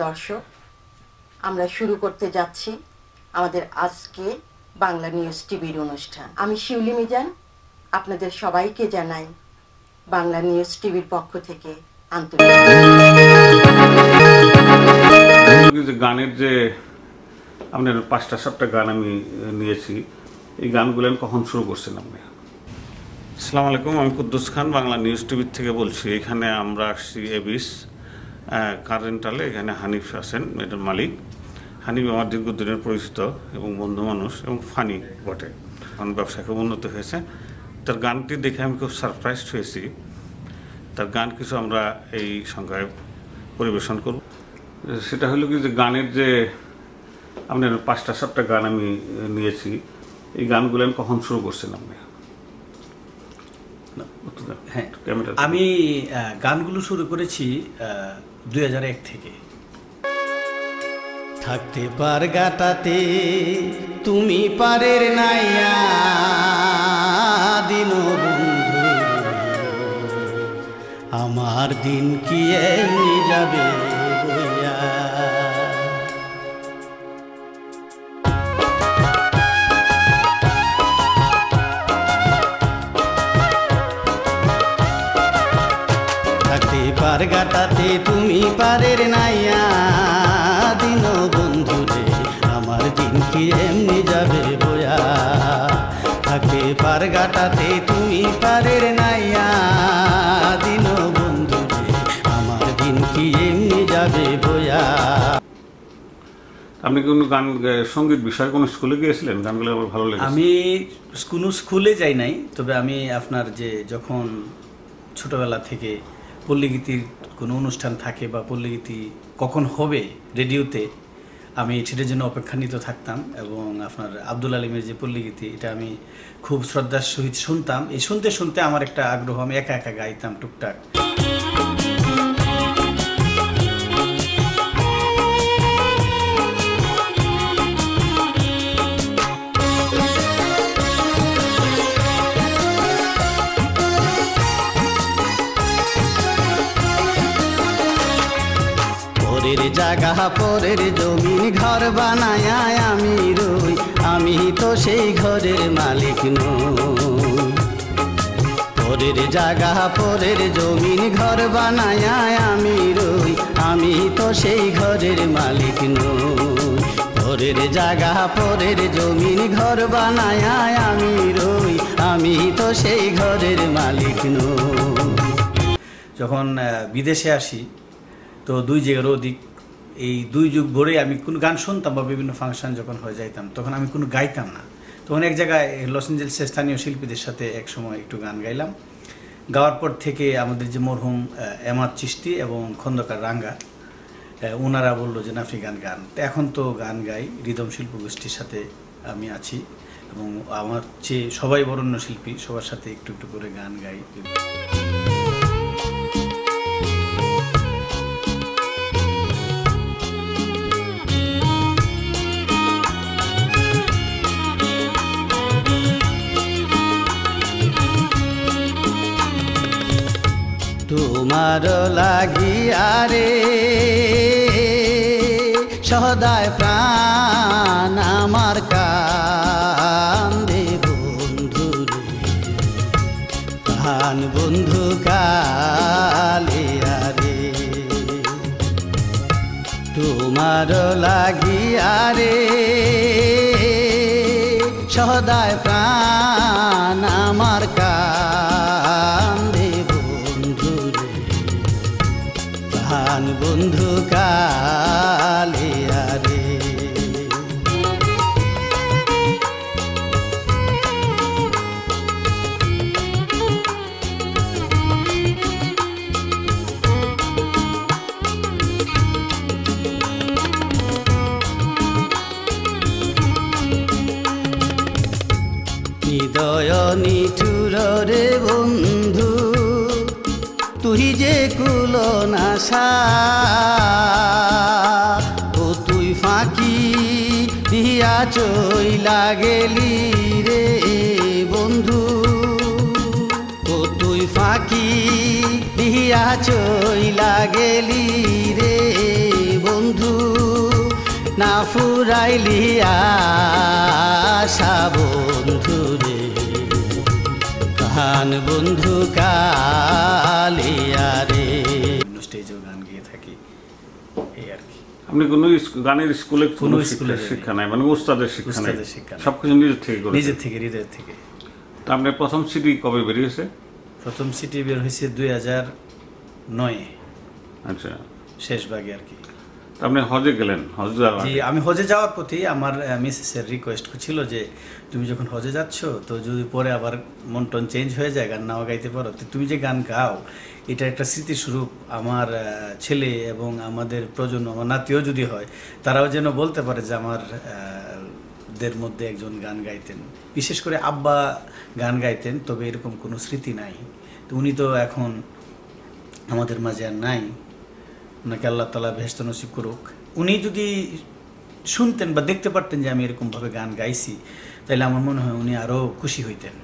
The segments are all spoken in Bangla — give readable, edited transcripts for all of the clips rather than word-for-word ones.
দর্শক, আমরা শুরু করতে যাচ্ছি আমাদের আজকে বাংলা নিউজ টিভির অনুষ্ঠান। আমি শিউলি মিজান, আপনাদের সবাইকে জানাই বাংলা নিউজ টিভির পক্ষ থেকে আন্তরিক। গানের যে আপনার 5টা-7টা গান আমি নিয়েছি, এই গানগুলো কখন শুরু করছেন আপনি? আসসালামু আলাইকুম, আমি কুদ্দুস খান, বাংলা নিউজ টিভির থেকে বলছি। এখানে আমরা আসছি এবিস কারেন্টালে। এখানে হানিফ আছেন, এটার মালিক। হানিফ আমার দীর্ঘদিনের পরিচিত এবং বন্ধু মানুষ এবং ফানি বটে। এখন ব্যবসা খুব উন্নত হয়েছে। তার গানটি দেখে আমি খুব সারপ্রাইজড হয়েছি। তার গান কিছু আমরা এই সংখ্যায় পরিবেশন করব। সেটা হলো কি যে গানের যে আপনার 5টা-7টা গান আমি নিয়েছি, এই গানগুলো কখন শুরু করছেন আপনি? হ্যাঁ, আমি গানগুলো শুরু করেছি 2001 থেকে। থাকতে পার গাটাতে তুমি পারের নাইয়া দিন বন্ধু, আমার দিন কি এমনি যাবে বইয়া। থাকতে পার গাটাতে তুমি পারের নাইয়া দিন বন্ধু রে, আমার দিন কি এমনি যাবে বয়া। থাকতে পার গাটাতে তুমি পারের নাইয়া দিন বন্ধু রে, আমার দিন কি এমনি যাবে বয়া। আপনি কোনো গান সঙ্গীত বিষয়ে কোনো স্কুলে গিয়েছিলেন? গানগুলো আমার ভালো লেগেছে। আমি কোনো স্কুলে যাই নাই, তবে আমি আপনার যে যখন ছোটবেলা থেকে পল্লীগীতির কোনো অনুষ্ঠান থাকে বা পল্লীগীতি কখন হবে রেডিওতে, আমি সেটার জন্য অপেক্ষান্বিত থাকতাম। এবং আপনার আব্দুল আলিমের যে পল্লীগীতি, এটা আমি খুব শ্রদ্ধার সহিত শুনতাম। এই শুনতে শুনতে আমার একটা আগ্রহ, আমি একা একা গাইতাম টুকটাক। পরের জায়গা পরের জমি ঘর বানায় আমি রই, আমি তো সেই ঘরের মালিক নই। পরের জায়গা পরের জমি ঘর বানায় আমি রই, আমি তো সেই ঘরের মালিক নই। পরের জায়গা পরের জমি ঘর বানায় আমি রই, আমি তো সেই ঘরের মালিক নই। যখন বিদেশে আসি তো 2 যুগের অধিক, এই 2 যুগ ভরে আমি কোনো গান শুনতাম বা বিভিন্ন ফাংশন যখন হয়ে যাইতাম, তখন আমি কোনো গাইতাম না। তখন এক জায়গায় লস এঞ্জেলসের স্থানীয় শিল্পীদের সাথে এক সময় একটু গান গাইলাম। গাওয়ার পর থেকে আমাদের যে মরহুম এমাদ চিশতি এবং খন্দকার রাঙ্গা, ওনারা বললো যে আপনি গান গান। তো এখন তো গান গাই, রিদম শিল্প গোষ্ঠীর সাথে আমি আছি এবং আমার চেয়ে সবাই বরেণ্য শিল্পী, সবার সাথে একটু একটু করে গান গাই। তোমার লাগিয়া রে সদায় প্রাণ আমার কান্দে বন্ধু রে, প্রাণ বন্ধু কালিয়া রে। তোমার লাগিয়া রে সদায় প্রাণ আমার কান্দে প্রাণ বন্ধু কালিয়া রে। হৃদয় নিঠুর রে বন্ধু, তুই যে কুল নাশা, ও তুই ফাঁকি দিয়া চইলা গেলি রে বন্ধু, ও তুই ফাঁকি দিয়া চইলা গেলি রে বন্ধু। না ফুরাইলি আশা বন্ধু রে, গান বন্ধু কালিয়া রে। স্টেজেও গান গেয়ে থাকি, এই আর কি। আপনি কোনো গানের স্কুলে কোনো শিক্ষা নাই, মানে ওস্তাদের শিক্ষা নাই, শিক্ষা সবকিছু নিজের থেকে করেন? নিজের থেকে, হৃদয়ের থেকে। তা আপনার প্রথম সিডি কবে বেরিয়েছে? প্রথম সিডি বের হয়েছে 2009 আচ্ছা, শেষ ভাগে আর কি। আপনি হজে গেলেন? হজ জি, আমি হজে যাওয়ার প্রতি আমার মিসেসের রিকোয়েস্ট ছিল যে তুমি যখন হজে যাচ্ছ তো যদি পরে আবার মন টন চেঞ্জ হয়ে যায়, গান নাও গাইতে পারো, তো তুমি যে গান গাও এটা একটা স্মৃতিস্বরূপ আমার ছেলে এবং আমাদের প্রজন্ম, আমার নাতিও যদি হয়, তারাও যেন বলতে পারে যে আমার দের মধ্যে একজন গান গাইতেন। বিশেষ করে আব্বা গান গাইতেন, তবে এরকম কোনো স্মৃতি নাই। তো উনি তো এখন আমাদের মাঝে আর নাই, ওনাকে আল্লাহ তাআলা বেহেশত নসিব করুক। উনি যদি শুনতেন বা দেখতে পারতেন যে আমি এরকমভাবে গান গাইছি, তাহলে আমার মনে হয় উনি আরও খুশি হইতেন।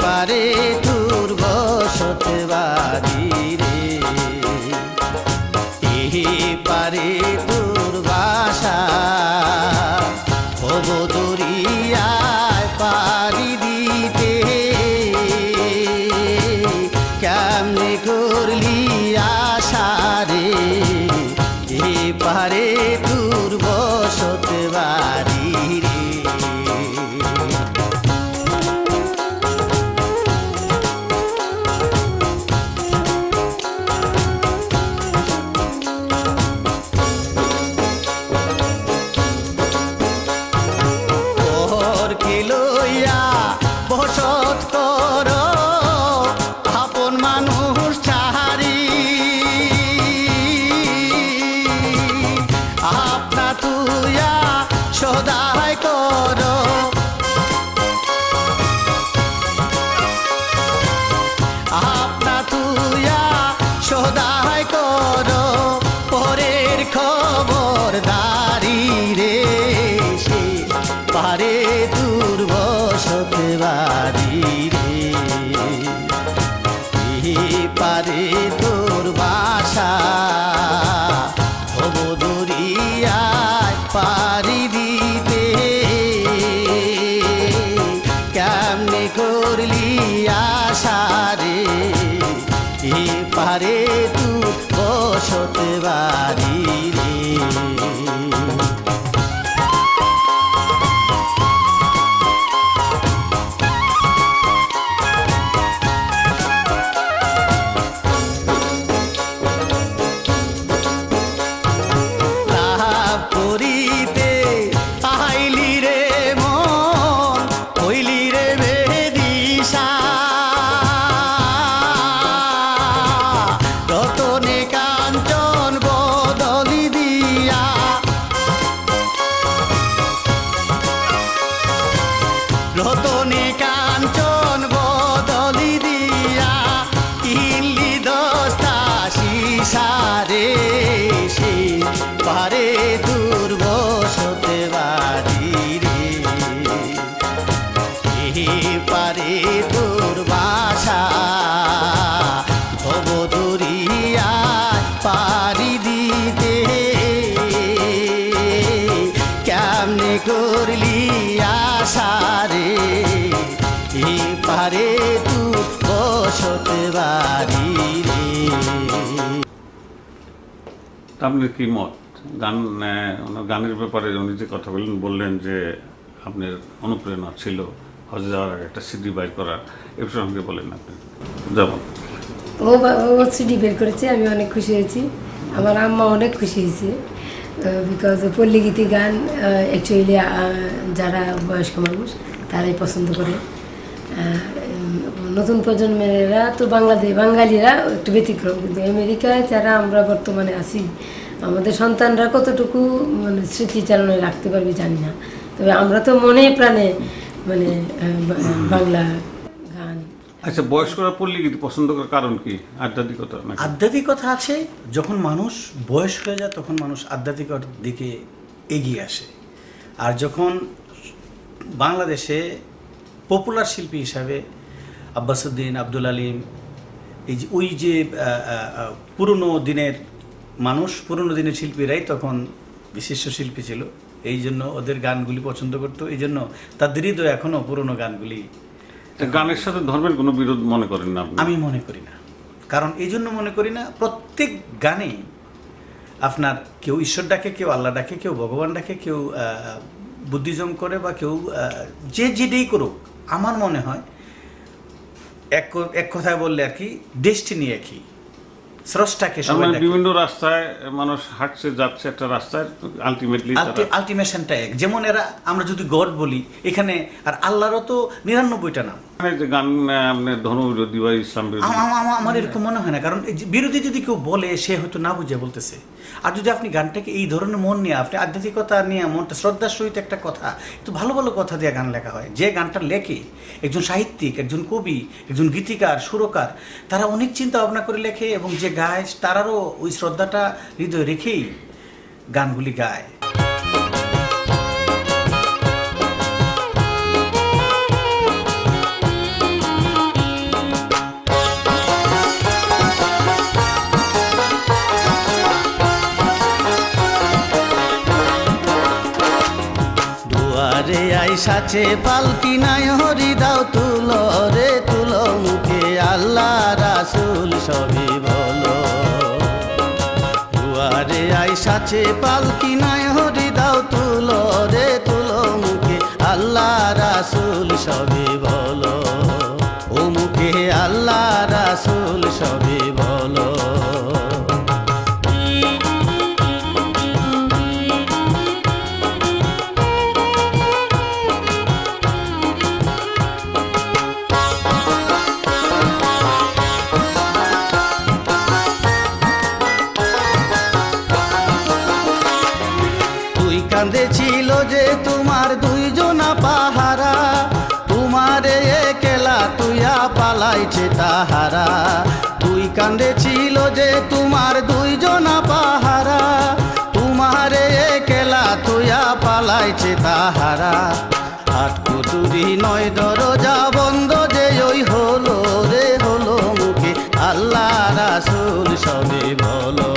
পারে তোর বসতে বাড়ি রে, পারে তোর বাসা, হব দরিয়ায় পাড়ি দিতে, কেমনে করলি আশা রে, পারে তোর বসতে বাড়ি রে। বসত কর আপন মানুষ চাহারি, আপনা তুয়া সদাই কর, আপনা তুয়া সদাই কর, পরের খবর দাঁড়ি রে, সে পারে তোর বসতে বাড়ি রে, পারে তোর বাসা, হব দরিয়ায় পাড়ি দিতে, কেমনে করলি আশা রে, পারে তোর বসতে বাড়ি রে। রতনে কাঞ্চন বদলি দিয়া, কিনলি দস্তা শিশারে, সে পারে তোর বসতে বাড়ি রে, পারে তোর বাসা, ভব দরিয়ায় পাড়ি দিতে, কেমনে করলি আশা রে, পারে তুই বসতে বাড়ি রে। আপনার কি মত গানের ব্যাপারে? উনি যে কথা বললেন যে আপনার অনুপ্রেরণা ছিল হজে যাওয়ার আগে একটা সিডি বাইর করার, এ প্রসঙ্গে বলেন আপনি। যেমন ও সিডি বের করেছে, আমি অনেক খুশি হয়েছি, আমার আম্মা অনেক খুশি হয়েছে, বিকজ পল্লীগীতি গান অ্যাকচুয়ালি যারা বয়স্ক মানুষ তারাই পছন্দ করে। নতুন প্রজন্মেরা তো বাঙালিরা একটু ব্যতিক্রম, কিন্তু আমেরিকায় যারা আমরা বর্তমানে আছি, আমাদের সন্তানরা কতটুকু মানে স্মৃতিচারণায় রাখতে পারবে জানি না, তবে আমরা তো মনে প্রাণে মানে বাংলা গান। আচ্ছা, বয়স্করা পল্লীগীতি পছন্দ করার কারণ কি? আধ্যাত্মিকতা? আধ্যাত্মিকতা আছে। যখন মানুষ বয়স হয়ে যায় তখন মানুষ আধ্যাত্মিকতার দিকে এগিয়ে আসে। আর যখন বাংলাদেশে পপুলার শিল্পী হিসাবে আব্বাসউদ্দিন, আব্দুল আলিম, এই যে ওই যে পুরনো দিনের মানুষ, পুরনো দিনের শিল্পীরাই তখন বিশিষ্ট শিল্পী ছিল, এই জন্য ওদের গানগুলি পছন্দ করতো, এই জন্য তাদের হৃদয় এখনও পুরনো গানগুলি। গানের সাথে ধর্মের কোনো বিরোধ মনে করেন না? আমি মনে করি না, কারণ এই জন্য মনে করি না, প্রত্যেক গানে আপনার কেউ ঈশ্বর ডাকে, কেউ আল্লাহ ডাকে, কেউ ভগবান ডাকে, কেউ বুদ্ধিজম করে, বা কেউ যে যেটাই করুক, আমার মনে হয় এক কথায় বললে আর কি ডেস্টিনি একই, স্রষ্টাকে সবাই ডাকে। বিভিন্ন রাস্তায় মানুষ হাঁটছে যাচ্ছে, একটা রাস্তায় আলটিমেশনটা এক। যেমন এরা আমরা যদি গড বলি এখানে, আর আল্লাহরও তো 99টা নাম। যে গান ধর্ম বিরোধী বা ইসলাম বিরোধী, আমার এরকম মনে হয় না, কারণ বিরোধী যদি কেউ বলে সে হয়তো না বুঝে বলতেছে। আর যদি আপনি গানটাকে এই ধরনের মন নিয়ে, আপনি আধ্যাত্মিকতা নিয়ে, মনটা শ্রদ্ধার সহিত একটা কথা, একটু ভালো ভালো কথা দিয়ে গান লেখা হয়। যে গানটা লেখে একজন সাহিত্যিক, একজন কবি, একজন গীতিকার, সুরকার, তারা অনেক চিন্তা ভাবনা করে লেখে, এবং যে গায় তারারও ওই শ্রদ্ধাটা হৃদয়ে রেখেই গানগুলি গায়। সাচে পালকি নাই হরি দাও তুলো রে তুলো, মুখে আল্লাহ রাসূল সবই বলো। দুয়ারে আই সাচে পালকি নাই হরি দাও তুলো রে তুলো, মুখে আল্লাহ রাসূল সবই বলো। ও মুখে আল্লাহ রাসূল সবই বলো। ছিল যে তোমার দুইজনা পাহারা, তোমারে একলা তুইয়া পালাইছে তাহারা। তুই কান্দে ছিল যে তোমার দুইজনা পাহারা, তোমারে একলা তুইয়া পালাইছে তাহারা। আট কুতুরি নয় দরজা বন্ধ যে ওই হলো রে হলো, মুখে আল্লাহ রাসূল সবে বলো।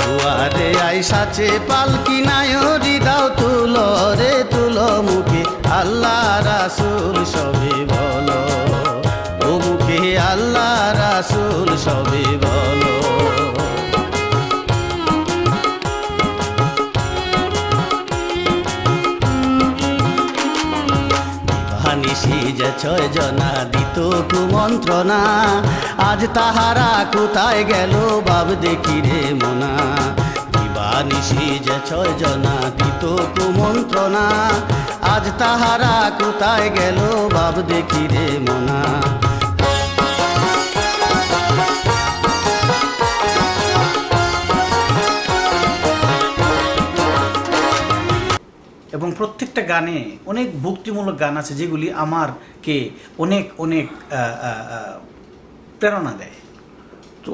দুয়ারে আই সাচে পালকি নাই হরি দাও তুলো রে তুলো, মুখে আল্লাহ রাসূল সবে বলো। ও মুখে আল্লাহ রাসূল সবে বলো। নিশি যে 6 জনা দিত কুমন্ত্রণা, আজ তাহারা কোথায় গেল বাব দেখি রে মনা। দিবানিশি যে 6 জনা দিত কুমন্ত্রণা, আজ তাহারা কোথায় গেল বাব দেখি রে মনা। এবং প্রত্যেকটা গানে অনেক ভক্তিমূলক গান আছে যেগুলি আমারকে অনেক অনেক প্রেরণা দেয়।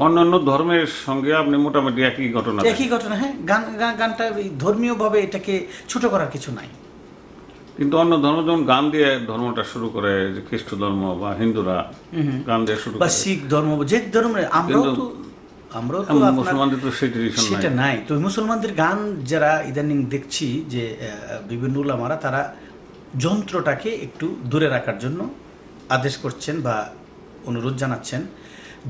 অন্যান্য ধর্মের সঙ্গে আপনি মোটামুটি একই ঘটনা, হ্যাঁ। গানটা ধর্মীয়ভাবে এটাকে ছোট করার কিছু নাই। কিন্তু অন্য ধর্ম যেমন গান দিয়ে ধর্মটা শুরু করে, যে খ্রিস্ট ধর্ম বা হিন্দুরা গান দিয়ে শুরু করে, বা শিখ ধর্ম, যে ধর্মের আমরাও তো মুসলমানদের তো সেটা নাই। তো মুসলমানদের গান যারা ইদানিং দেখছি যে বিভিন্ন উলামারা তারা যন্ত্রটাকে একটু দূরে রাখার জন্য আদেশ করছেন বা অনুরোধ জানাচ্ছেন।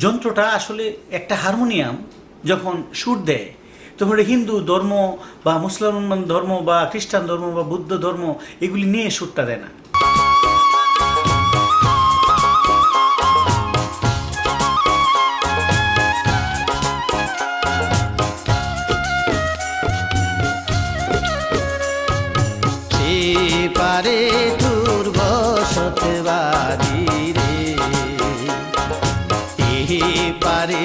যন্ত্রটা আসলে একটা হারমোনিয়াম যখন সুর দেয় তখন হিন্দু ধর্ম বা মুসলমান ধর্ম বা খ্রিস্টান ধর্ম বা বুদ্ধ ধর্ম এগুলি নিয়ে সুরটা দেয় না। পারে তোর বসতে বাড়ি রে, পারে